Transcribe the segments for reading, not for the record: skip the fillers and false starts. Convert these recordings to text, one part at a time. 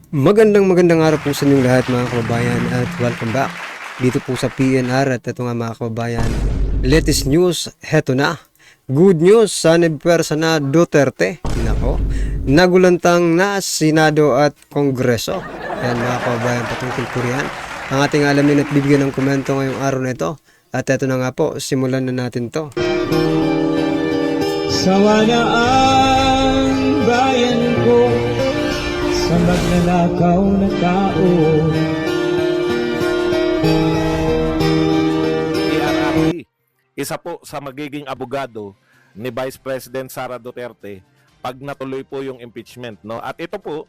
Magandang araw po sa inyong lahat mga kababayan at welcome back dito po sa PNR. At ito nga mga kababayan, latest news, heto na. Good news sa Pwersa na Duterte. Nako, nagulantang na Senado at Kongreso. Yan mga kababayan, patungkol po riyan ang ating alamin at bibigyan ng komento ngayong araw na ito. At ito na nga po, simulan na natin to. Sawa na ang bayan ko sa magnanakaw na tao. PRRD, isa po sa magiging abogado ni Vice President Sara Duterte pag natuloy po yung impeachment, no? At ito po,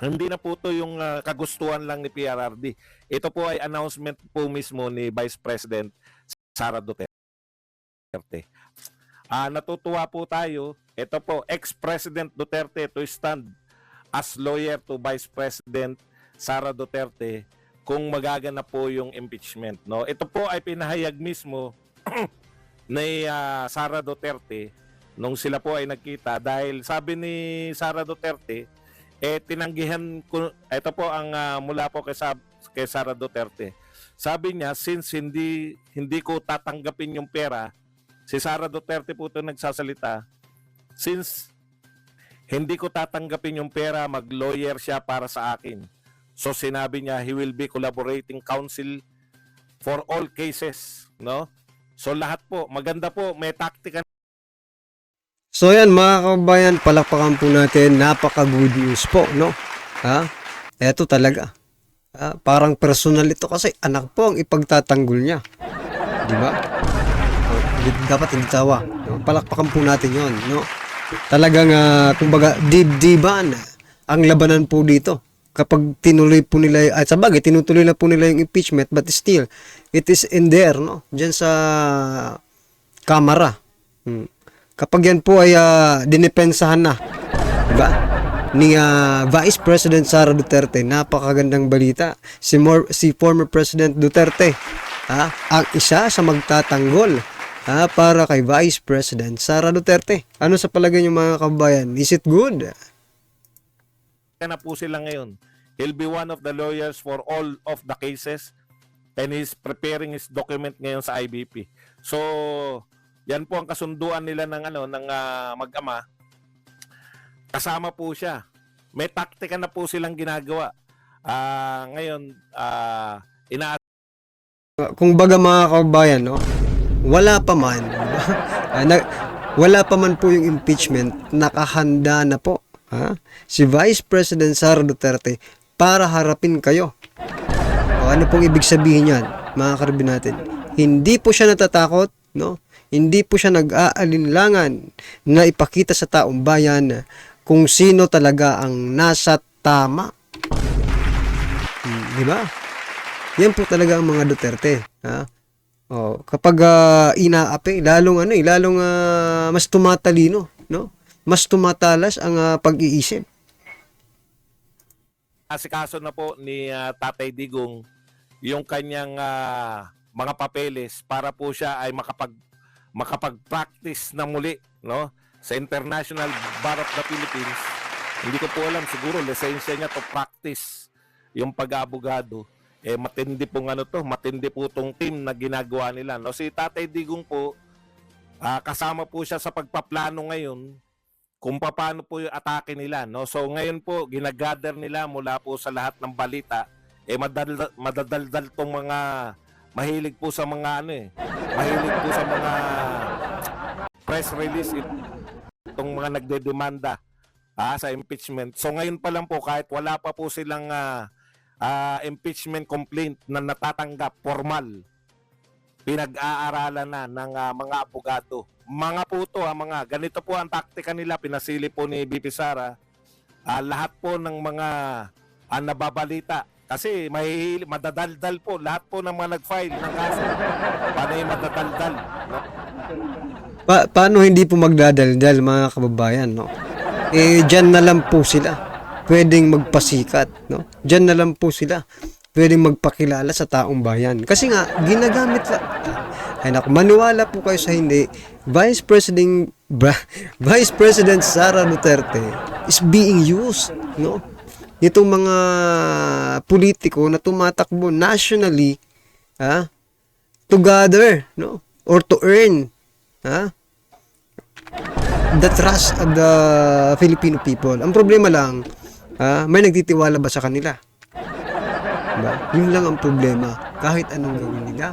hindi na po to yung kagustuhan lang ni PRRD. Ito po ay announcement po mismo ni Vice President Sara Duterte. Natutuwa po tayo. Ito po, ex-President Duterte to stand as lawyer to Vice President Sara Duterte kung magaganap po yung impeachment, no? Ito po ay pinahayag mismo ni Sara Duterte nung sila po ay nagkita, dahil sabi ni Sara Duterte, tinanggihan ko, ito po ang mula po kay Sara Duterte. Sabi niya, since hindi ko tatanggapin yung pera, si Sara Duterte po ito nagsasalita, since hindi ko tatanggapin yung pera, mag-lawyer siya para sa akin. So sinabi niya, he will be collaborating counsel for all cases, no? So lahat po, maganda po, may taktika. So yan mga kababayan, palakpakan po natin, napaka-good news po, no? Eto talaga. Parang personal ito kasi anak po ang ipagtatanggol niya. Di ba? Dapat hindi tawa. No? Palakpakan po natin yon, no? Talagang, kumbaga, dibdiban ang labanan po dito. Kapag tinuloy po nila, at sabagay, tinutuloy na po nila yung impeachment, but still, it is in there, no? Diyan sa kamara. Kapag yan po ay dinipensahan na, diba? Ni Vice President Sara Duterte, napakagandang balita. Si former President Duterte, ang isa sa magtatanggol para kay Vice President Sara Duterte. Ano sa palagay niyo mga kababayan? Is it good? Na po sila ngayon. He'll be one of the lawyers for all of the cases and he's preparing his document ngayon sa IBP. So, yan po ang kasunduan nila ng mag-ama. Kasama po siya. May taktika na po silang ginagawa. Ngayon, Kung baga mga kababayan, no? Wala pa man. Wala pa man po yung impeachment, nakahanda na po si Vice President Sara Duterte para harapin kayo. Ano pong ibig sabihin yan, mga karabin natin? Hindi po siya natatakot, no? Hindi po siya nag-aalinlangan na ipakita sa taong bayan kung sino talaga ang nasa tama. Di ba? Yan po talaga ang mga Duterte. Kapag inaapi, lalong mas tumatalino, no? Mas tumatalas ang pag-iisip. asikaso na po ni Tatay Digong yung kanyang mga papeles para po siya ay makapag-practice na muli, no, sa International Bar of the Philippines. Hindi ko po alam, siguro lisensya niya to practice yung pag-abogado. Matindi pong matindi po tong team na ginagawa nila, no. Si Tatay Digong po, kasama po siya sa pagpaplano ngayon kung paano po yung atake nila, no. So ngayon po ginagather nila mula po sa lahat ng balita, madadaldal tong mga mahilig po sa mga mahilig po sa mga press release, itong mga nagdedemanda sa impeachment. So ngayon pa lang po, kahit wala pa po silang impeachment complaint na natatanggap formal, pinag-aaralan na ng mga abogado. Mga po to, mga ganito po ang taktika nila, pinasili po ni BP Sara. Lahat po ng mga nababalita, kasi madadaldal po, lahat po ng mga nag-file ng kaso, panay madadaldal, no? Paano hindi po magdadaldal mga kababayan, no? Diyan na lang po sila pwedeng magpasikat, no? Diyan na lang po sila pwedeng magpakilala sa taong bayan. Kasi nga, ginagamit lang. Ay naku, maniwala po kayo sa hindi. Vice President Sara Duterte is being used, no? nitong mga politiko na tumatakbo nationally, to gather, no? Or to earn, the trust of the Filipino people. Ang problema lang, may nagtitiwala ba sa kanila? Diba? Yun lang ang problema. Kahit anong gawin nila.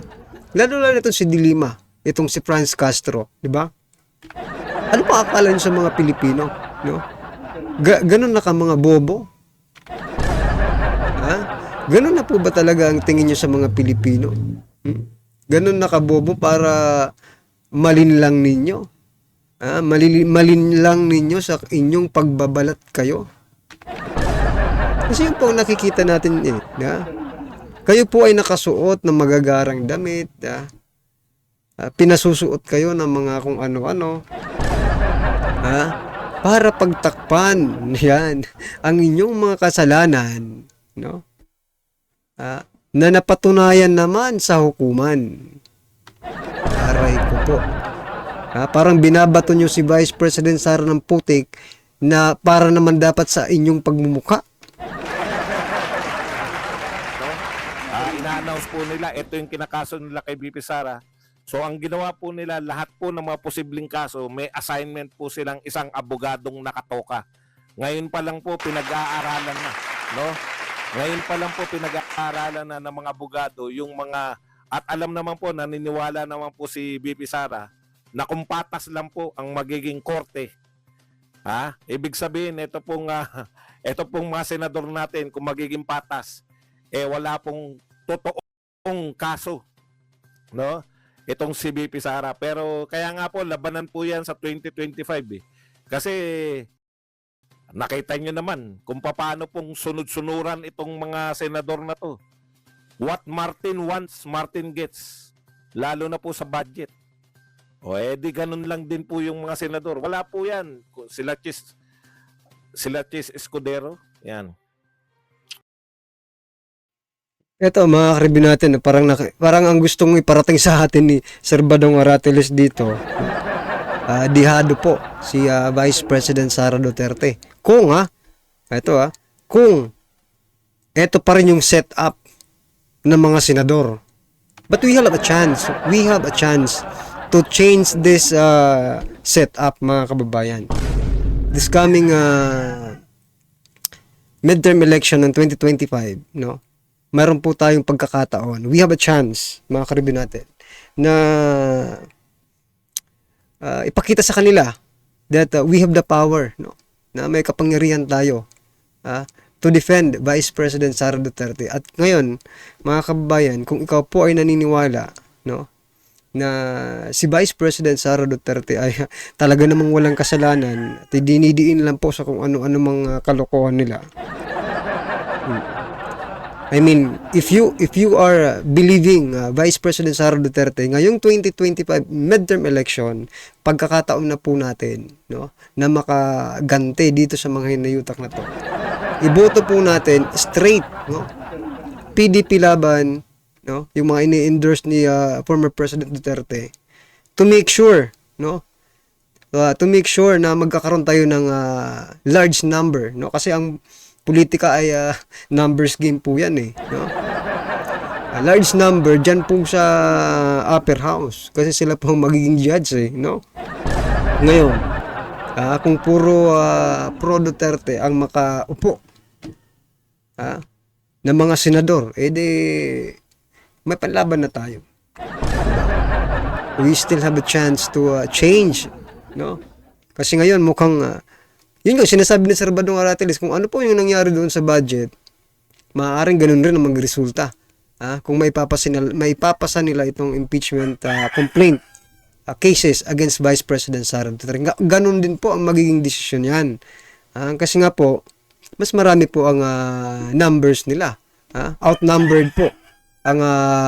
Lalo itong si Dilima, itong si Franz Castro, di ba? Ano pa akala nyo sa mga Pilipino? No? Ganun na ka mga bobo? Ganun na po ba talaga ang tingin nyo sa mga Pilipino? Ganun na ka bobo para malinlang ninyo? Malinlang ninyo sa inyong pagbabalat kayo? Kasi yun po ang nakikita natin kayo po ay nakasuot ng magagarang damit, pinasusuot kayo ng mga kung ano-ano, para pagtakpan yan ang inyong mga kasalanan, no? Na napatunayan naman sa hukuman. Aray ko po. Parang binabato nyo si Vice President Sara ng putik na para naman dapat sa inyong pagmumuka. Ina-announce po nila, ito yung kinakaso nila kay BP Sara. So ang ginawa po nila, lahat po ng mga posibleng kaso, may assignment po silang isang abogadong nakatoka. Ngayon pa lang po pinag-aaralan na, no? Ngayon pa lang po pinag-aaralan na ng mga abogado yung mga, at alam naman po, naniniwala naman po si BP Sara na kung patas lang po ang magiging korte. Ibig sabihin, ito pong mga senador natin, kung magiging patas, wala pong totoong kaso, no? Itong si BP Sara. Pero kaya nga po, labanan po yan sa 2025 Kasi nakita nyo naman kung paano pong sunod-sunuran itong mga senador na to. What Martin wants, Martin gets. Lalo na po sa budget. Di ganun lang din po yung mga senador. Wala po yan. Sila Chis Escudero. Yan. Ito mga karibin natin, parang ang gustong iparating sa atin ni Sir Badong Aratiles dito. Dihado po si Vice President Sara Duterte. Kung ito pa rin yung setup ng mga senador. But we have a chance to change this setup, mga kababayan. This coming midterm election ng 2025, no? Meron po tayong pagkakataon. We have a chance, mga karibin natin, na ipakita sa kanila that we have the power, no? Na may kapangyarihan tayo to defend Vice President Sara Duterte. At ngayon, mga kababayan, kung ikaw po ay naniniwala, no, na si Vice President Sara Duterte ay talaga namang walang kasalanan at dinidiin lang po sa kung ano-ano mga kalokohan nila. I mean, if you are believing Vice President Sara Duterte ngayong 2025 midterm election, pagkakataon na po natin, no, na makagante dito sa mga hinayutak na to. Iboto po natin straight, no? PDP laban, no, yung mga ini-endorse ni former President Duterte, to make sure, no, to make sure na magkakaroon tayo ng large number, no, kasi ang politika ay numbers game po yan no? A large number dyan po sa upper house kasi sila po magiging judge no? Ngayon, kung puro pro Duterte ang makaupo ng mga senador, may panlaban na tayo. We still have a chance to change, no? Kasi ngayon mukhang yun yung sinasabi ni Sir Badong Aratiles, kung ano po yung nangyari doon sa budget, maaaring ganun rin ang magresulta. Kung may ipapasa nila itong impeachment complaint cases against Vice President Sara Duterte. Ganun din po ang magiging desisyon yan. Kasi nga po, mas marami po ang numbers nila. Outnumbered po ang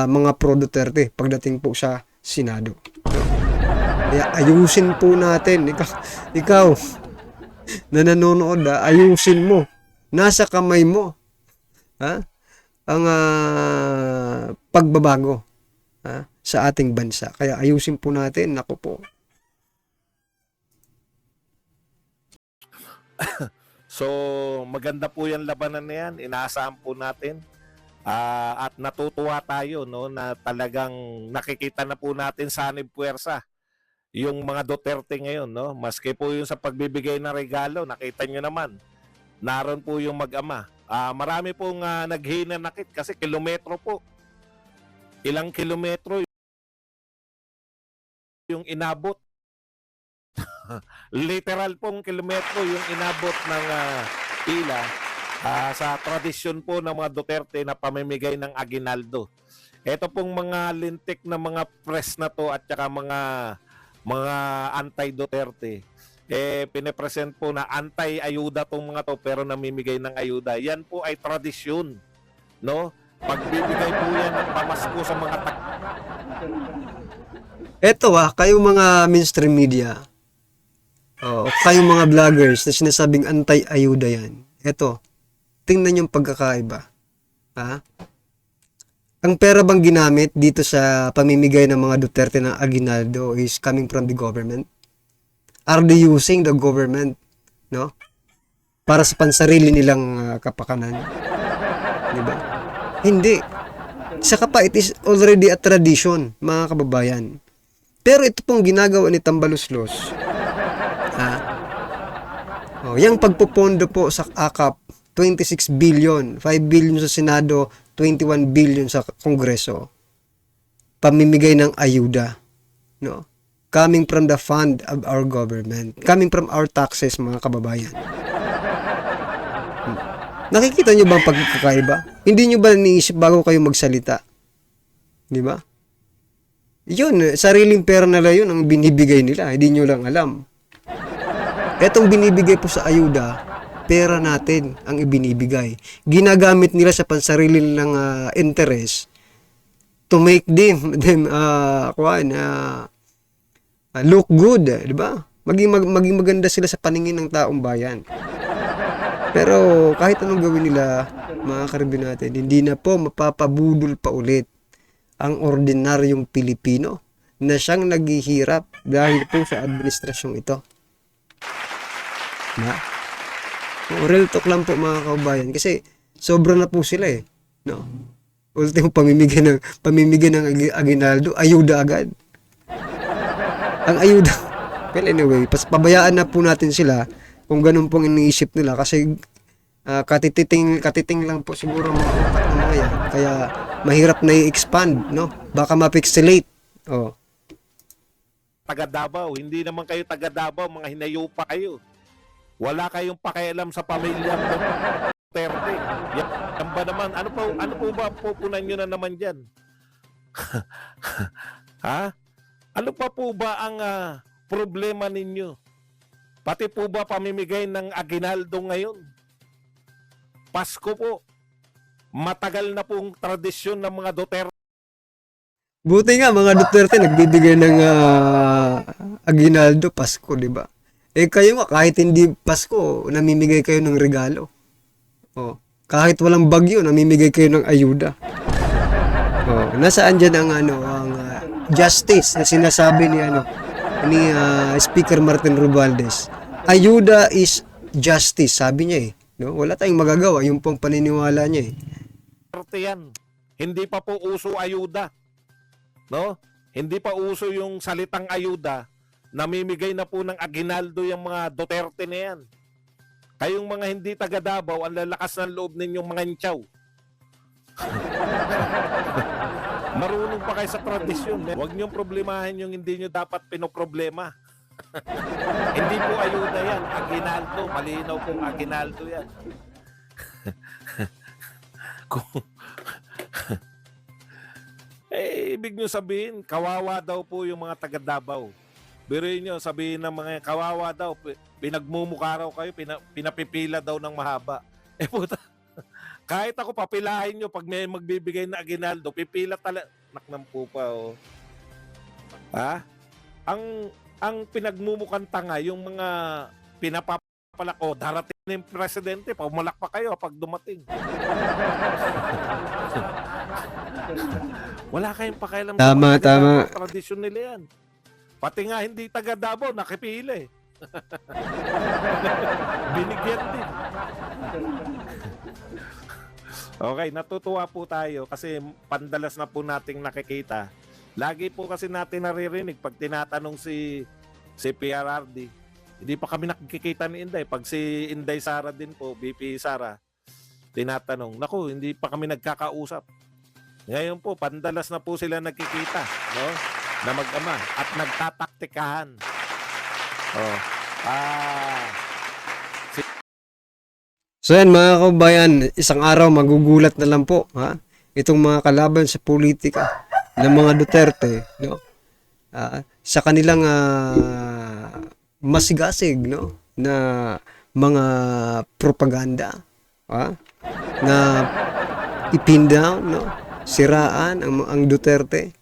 mga pro Duterte pagdating po sa Senado. Kaya ayusin po natin. Ikaw na nanonood, ayusin mo. Nasa kamay mo ang pagbabago sa ating bansa. Kaya ayusin po natin. Naku po. So, maganda po yung labanan na yan. Inaasahan po natin. At natutuwa tayo, no, na talagang nakikita na po natin sanib puwersa yung mga Duterte ngayon, no? Maski po yung sa pagbibigay ng regalo, nakita nyo naman. Naroon po yung mag-ama. Marami pong naghinanakit kasi kilometro po. Ilang kilometro yung inabot. Literal pong kilometro yung inabot ng pila sa tradisyon po ng mga Duterte na pamimigay ng aginaldo. Ito pong mga lintik na mga press na to at saka mga anti-Duterte, pinipresent po na anti-ayuda tong mga to pero namimigay ng ayuda. Yan po ay tradisyon, no? Pagbibigay po yan ng pamasko sa mga Eto kayong mga mainstream media, kayong mga vloggers na sinasabing anti-ayuda yan. Eto, tingnan yung pagkakaiba. Ha? Ang pera bang ginamit dito sa pamimigay ng mga Duterte ng aginaldo is coming from the government? Are they using the government, no? Para sa pansarili nilang kapakanan? Diba? Hindi. Saka pa, it is already a tradition, mga kababayan. Pero ito pong ginagawa ni Tambaluslos, yung pagpupondo po sa AKAP, 26 billion, 5 billion sa Senado, 21 billion sa Kongreso. Pamimigay ng ayuda, no? Coming from the fund of our government, coming from our taxes, mga kababayan. Nakikita nyo ba ang pagkakaiba? Hindi nyo ba niisip bago kayo magsalita? Di ba? Yun, sariling pera nila yun ang binibigay nila. Hindi nyo lang alam. Etong binibigay po sa ayuda, pera natin ang ibinibigay. Ginagamit nila sa pansarili nilang interest to make them look good, di ba? Maging maganda sila sa paningin ng taong bayan. Pero kahit anong gawin nila, mga karibin natin, hindi na po mapapabudol pa ulit ang ordinaryong Pilipino na siyang naghihirap dahil po sa administrasyong ito. Real talk lang po, mga kaubayan, kasi sobra na po sila no? Ultimo pamimigay ng aginaldo, ayuda agad. Ang ayuda. Well, anyway, pabayaan na po natin sila kung ganun pong iniisip nila kasi katiting lang po siguro mga utak ng mga yan. Kaya mahirap na i-expand, no? Baka ma-pixelate. taga Davao. Hindi naman kayo taga Davao, mga hinayo pa kayo. Wala kayong pakialam sa pamilyang Duterte. Yan ba naman? Ano po ba pupunan nyo na naman dyan? Ha? Ano pa po ba ang problema ninyo? Pati po ba pamimigay ng aginaldo ngayon? Pasko po. Matagal na pong tradisyon ng mga Duterte. Buti nga mga Duterte nagbibigay ng aginaldo Pasko, di ba? Kayo nga kahit hindi Pasko, namimigay kayo ng regalo. Kahit walang bagyo, namimigay kayo ng ayuda. Nasaan diyan ang justice na sinasabi ni Speaker Martin Romualdez? Ayuda is justice, sabi niya no? Wala tayong magagawa, yung pong paniniwala niya Yan. Hindi pa po uso ayuda. No? Hindi pa uso yung salitang ayuda. Namimigay na po ng aginaldo yung mga Duterte na yan. Kayong mga hindi taga Davao, ang lalakas ng loob ninyong mga intsaw. Marunong pa kayo sa tradisyon. Huwag niyong problemahin yung hindi niyo dapat pinoproblema. Hindi po ayuda yan. Aginaldo. Malinaw pong aginaldo yan. Ibig nyo sabihin, kawawa daw po yung mga taga Davao. Biruin nyo, sabihin ng mga kawawa daw, pinagmumukha raw kayo, pinapipila daw ng mahaba. Puta, kahit ako papilahin nyo pag may magbibigay na aginaldo, pipila talaga. Naknam po pa, Ha? Ang pinagmumukhang tanga, yung mga pinapapalak, darating na yung presidente, pumalak pa kayo pag dumating. Wala kayong pakialam Tama. Tradisyon nila yan. Pati nga hindi taga Davao, nakipili. Binigyan din. Okay, natutuwa po tayo kasi pandalas na po nating nakikita. Lagi po kasi natin naririnig pag tinatanong si PRRD. Hindi pa kami nakikita ni Inday. Pag si Inday Sara din po, BP Sara, tinatanong, naku, hindi pa kami nagkakausap. Ngayon po, pandalas na po sila nagkikita, no? Na mag-ama at nagtataktikahan. Oh. So yan mga kabayan, isang araw magugulat na lang po, ha? Itong mga kalaban sa politika ng mga Duterte, no? Sa kanilang masigasig, no? Na mga propaganda, ha? Na ipin down, no? Siraan ang Duterte.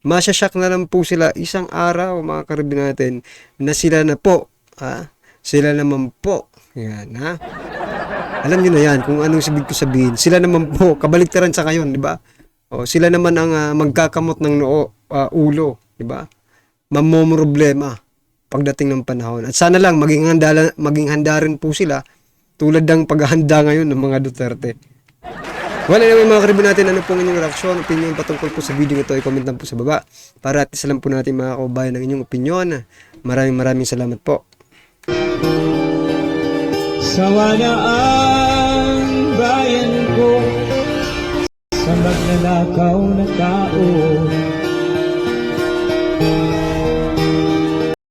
Masyasyak na lang po sila isang araw, mga karibin natin, na sila na po, ha? Sila naman po, yan, ha? Alam niyo na yan kung anong ibig ko sabihin. Sila naman po, kabaliktaran sa ngayon, di ba? O, sila naman ang magkakamot ng ulo, di ba? Mamomroblema pagdating ng panahon. At sana lang maging handa rin po sila tulad ng paghahanda ngayon ng mga Duterte. Well, anyway mga karibin natin, ano pong inyong reaksyon, opinion patungkol po sa video ito, i-comment lang po sa baba para at isa lang po natin mga kababayan ng inyong opinion. Maraming salamat po. Sawa na ang bayan ko sa magnanakaw na tao.